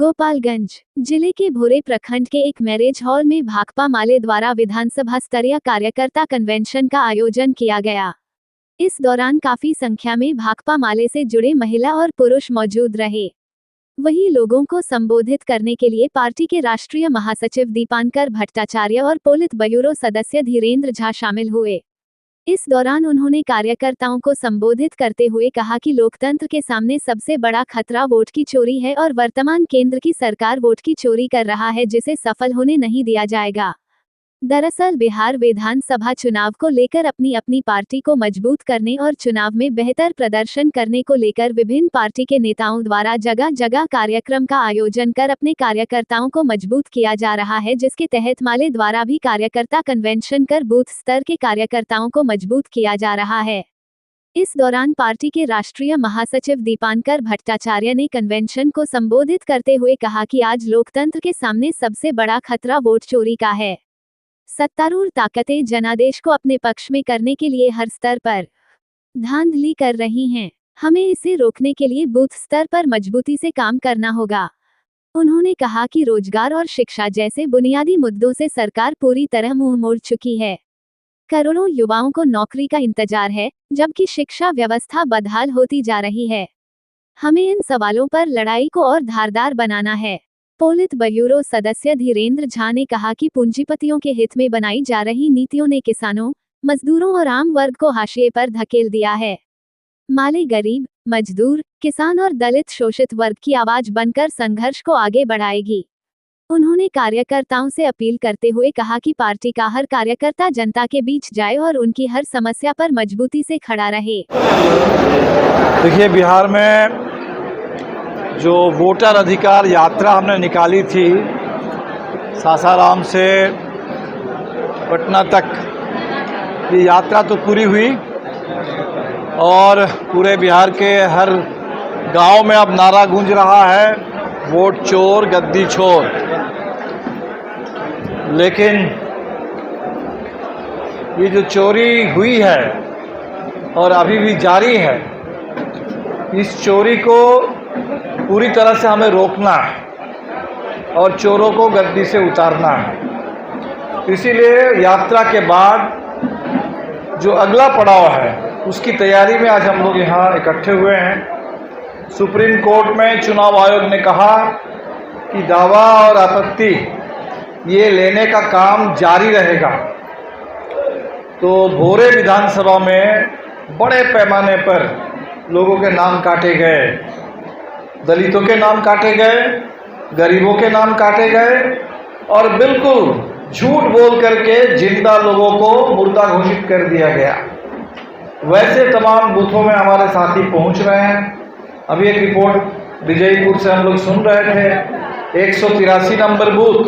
गोपालगंज जिले के भोरे प्रखंड के एक मैरिज हॉल में भाकपा माले द्वारा विधानसभा स्तरीय कार्यकर्ता कन्वेंशन का आयोजन किया गया। इस दौरान काफी संख्या में भाकपा माले से जुड़े महिला और पुरुष मौजूद रहे। वहीं लोगों को संबोधित करने के लिए पार्टी के राष्ट्रीय महासचिव दीपांकर भट्टाचार्य और पोलित ब्यूरो सदस्य धीरेन्द्र झा शामिल हुए। इस दौरान उन्होंने कार्यकर्ताओं को संबोधित करते हुए कहा कि लोकतंत्र के सामने सबसे बड़ा खतरा वोट की चोरी है और वर्तमान केंद्र की सरकार वोट की चोरी कर रहा है, जिसे सफल होने नहीं दिया जाएगा। दरअसल बिहार विधानसभा चुनाव को लेकर अपनी अपनी पार्टी को मजबूत करने और चुनाव में बेहतर प्रदर्शन करने को लेकर विभिन्न पार्टी के नेताओं द्वारा जगह जगह कार्यक्रम का आयोजन कर अपने कार्यकर्ताओं को मजबूत किया जा रहा है, जिसके तहत माले द्वारा भी कार्यकर्ता कन्वेंशन कर बूथ स्तर के कार्यकर्ताओं को मजबूत किया जा रहा है। इस दौरान पार्टी के राष्ट्रीय महासचिव दीपांकर भट्टाचार्य ने कन्वेंशन को संबोधित करते हुए कहा कि आज लोकतंत्र के सामने सबसे बड़ा खतरा वोट चोरी का है। सत्तारूढ़ ताकतें जनादेश को अपने पक्ष में करने के लिए हर स्तर पर धांधली कर रही हैं। हमें इसे रोकने के लिए बूथ स्तर पर मजबूती से काम करना होगा। उन्होंने कहा कि रोजगार और शिक्षा जैसे बुनियादी मुद्दों से सरकार पूरी तरह मुंह मोड़ चुकी है। करोड़ों युवाओं को नौकरी का इंतजार है, जबकि शिक्षा व्यवस्था बदहाल होती जा रही है। हमें इन सवालों पर लड़ाई को और धारदार बनाना है। पोलित ब्यूरो सदस्य धीरेन्द्र झा ने कहा कि पूंजीपतियों के हित में बनाई जा रही नीतियों ने किसानों, मजदूरों और आम वर्ग को हाशिए पर धकेल दिया है। माले गरीब, मजदूर, किसान और दलित शोषित वर्ग की आवाज बनकर संघर्ष को आगे बढ़ाएगी। उन्होंने कार्यकर्ताओं से अपील करते हुए कहा कि पार्टी का हर कार्यकर्ता जनता के बीच जाए और उनकी हर समस्या पर मजबूती से खड़ा रहे। देखिए, बिहार में जो वोटर अधिकार यात्रा हमने निकाली थी सासाराम से पटना तक, ये यात्रा तो पूरी हुई और पूरे बिहार के हर गांव में अब नारा गूंज रहा है, वोट चोर गद्दी छोर। लेकिन ये जो चोरी हुई है और अभी भी जारी है, इस चोरी को पूरी तरह से हमें रोकना है और चोरों को गद्दी से उतारना है। इसीलिए यात्रा के बाद जो अगला पड़ाव है, उसकी तैयारी में आज हम लोग यहाँ इकट्ठे हुए हैं। सुप्रीम कोर्ट में चुनाव आयोग ने कहा कि दावा और आपत्ति ये लेने का काम जारी रहेगा। तो भोरे विधानसभा में बड़े पैमाने पर लोगों के नाम काटे गए, दलितों के नाम काटे गए, गरीबों के नाम काटे गए और बिल्कुल झूठ बोल करके जिंदा लोगों को मुर्दा घोषित कर दिया गया। वैसे तमाम बूथों में हमारे साथी पहुंच रहे हैं। अभी एक रिपोर्ट विजयपुर से हम लोग सुन रहे थे, 183 नंबर बूथ,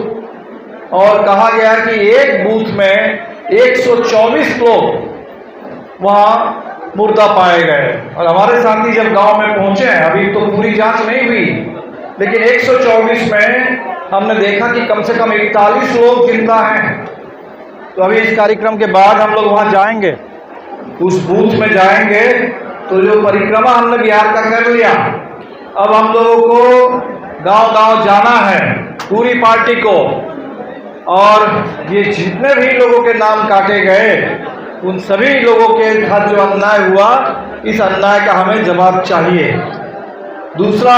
और कहा गया कि एक बूथ में 124 लोग वहाँ मुर्दा पाए गए। और हमारे साथी जब गांव में पहुंचे, अभी तो पूरी जांच नहीं हुई, लेकिन 124 में हमने देखा कि कम से कम 41 लोग जिंदा हैं। तो अभी इस कार्यक्रम के बाद हम लोग वहां जाएंगे, उस बूथ में जाएंगे। तो जो परिक्रमा हमने बिहार का कर लिया, अब हम लोगों को गांव-गांव जाना है, पूरी पार्टी को। और ये जितने भी लोगों के नाम काटे गए, उन सभी लोगों के साथ जो अन्याय हुआ, इस अन्याय का हमें जवाब चाहिए। दूसरा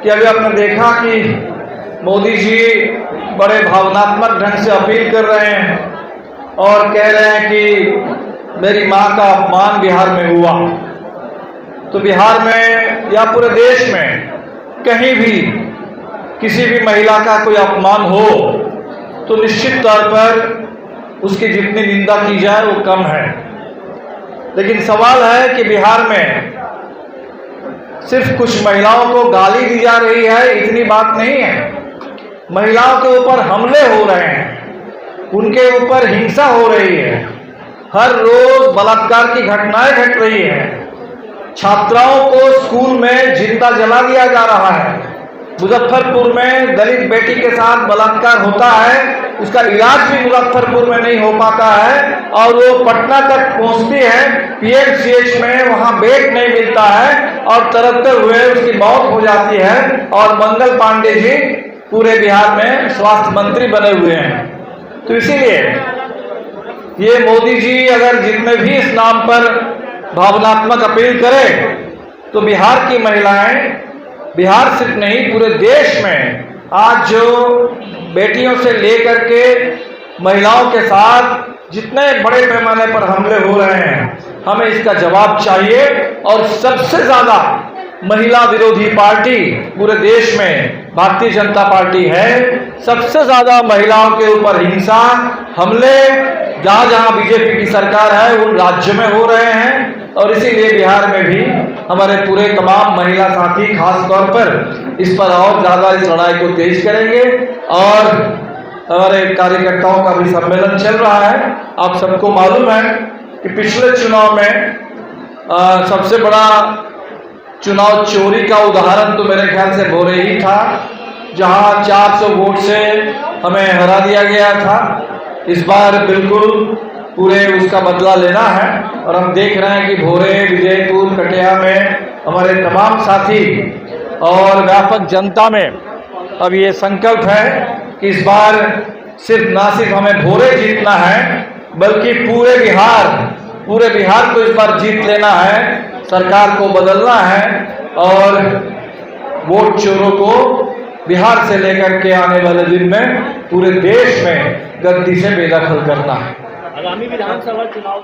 कि अभी आपने देखा कि मोदी जी बड़े भावनात्मक ढंग से अपील कर रहे हैं और कह रहे हैं कि मेरी मां का अपमान बिहार में हुआ। तो बिहार में या पूरे देश में कहीं भी किसी भी महिला का कोई अपमान हो तो निश्चित तौर पर उसकी जितनी निंदा की जाए वो कम है। लेकिन सवाल है कि बिहार में सिर्फ कुछ महिलाओं को गाली दी जा रही है, इतनी बात नहीं है। महिलाओं के ऊपर हमले हो रहे हैं, उनके ऊपर हिंसा हो रही है, हर रोज बलात्कार की घटनाएं घट रही हैं। छात्राओं को स्कूल में जिंदा जला दिया जा रहा है। मुजफ्फरपुर में दलित बेटी के साथ बलात्कार होता है उसका इलाज भी मुजफ्फरपुर में नहीं हो पाता है और वो पटना तक पहुंचती है पीएमसीएच में, वहां बेड नहीं मिलता है और तरसते हुए उसकी मौत हो जाती है। और मंगल पांडे जी पूरे बिहार में स्वास्थ्य मंत्री बने हुए हैं। तो इसीलिए ये मोदी जी अगर जितने भी इस नाम पर भावनात्मक अपील करें तो बिहार की महिलाएं, बिहार सिर्फ नहीं पूरे देश में आज जो बेटियों से लेकर के महिलाओं के साथ जितने बड़े पैमाने पर हमले हो रहे हैं, हमें इसका जवाब चाहिए। और सबसे ज्यादा महिला विरोधी पार्टी पूरे देश में भारतीय जनता पार्टी है। सबसे ज्यादा महिलाओं के ऊपर हिंसा, हमले जहां जहां बीजेपी की सरकार है उन राज्यों में हो रहे हैं। और इसीलिए बिहार में भी हमारे पूरे तमाम महिला साथी खास तौर पर इस पर और ज्यादा इस लड़ाई को तेज करेंगे। और हमारे कार्यकर्ताओं का भी सम्मेलन चल रहा है। आप सबको मालूम है कि पिछले चुनाव में सबसे बड़ा चुनाव चोरी का उदाहरण तो मेरे ख्याल से भोरे ही था, जहां 400 वोट से हमें हरा दिया गया था। इस बार बिल्कुल पूरे उसका बदला लेना है और हम देख रहे हैं कि भोरे, विजयपुर, कटिया में हमारे तमाम साथी और व्यापक जनता में अब ये संकल्प है कि इस बार सिर्फ हमें भोरे जीतना है बल्कि पूरे बिहार को इस बार जीत लेना है, सरकार को बदलना है और वोट चोरों को बिहार से लेकर के आने वाले दिन में पूरे देश में गद्दी से बेदखल करना है। आगामी विधानसभा चुनाव